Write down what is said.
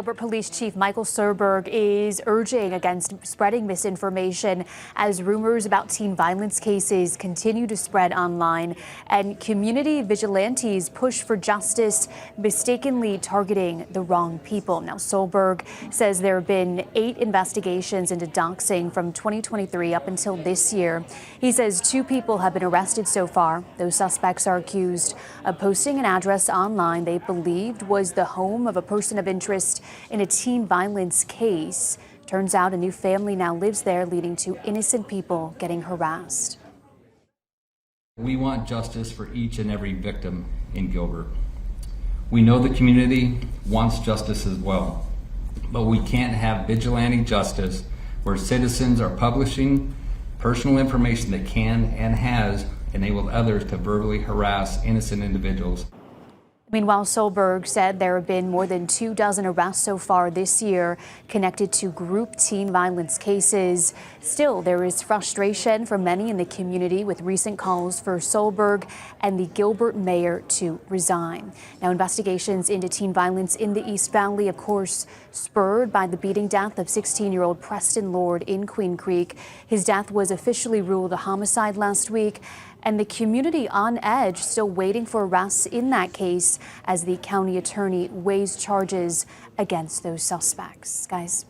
Gilbert Police Chief Michael Soelberg is urging against spreading misinformation as rumors about teen violence cases continue to spread online and community vigilantes push for justice, mistakenly targeting the wrong people. Now, Soelberg says there have been 8 investigations into doxing from 2023 up until this year. He says 2 people have been arrested so far. Those suspects are accused of posting an address online they believed was the home of a person of interest in a teen violence case. Turns out a new family now lives there, leading to innocent people getting harassed. We want justice for each and every victim in Gilbert. We know the community wants justice as well, but we can't have vigilante justice where citizens are publishing personal information that can and has enabled others to verbally harass innocent individuals. Meanwhile, Soelberg said there have been more than 24 arrests so far this year connected to group teen violence cases. Still, there is frustration from many in the community with recent calls for Soelberg and the Gilbert mayor to resign. Now, investigations into teen violence in the East Valley, of course, spurred by the beating death of 16-year-old Preston Lord in Queen Creek. His death was officially ruled a homicide last week, and the community on edge, still waiting for arrests in that case as the county attorney weighs charges against those suspects. Guys.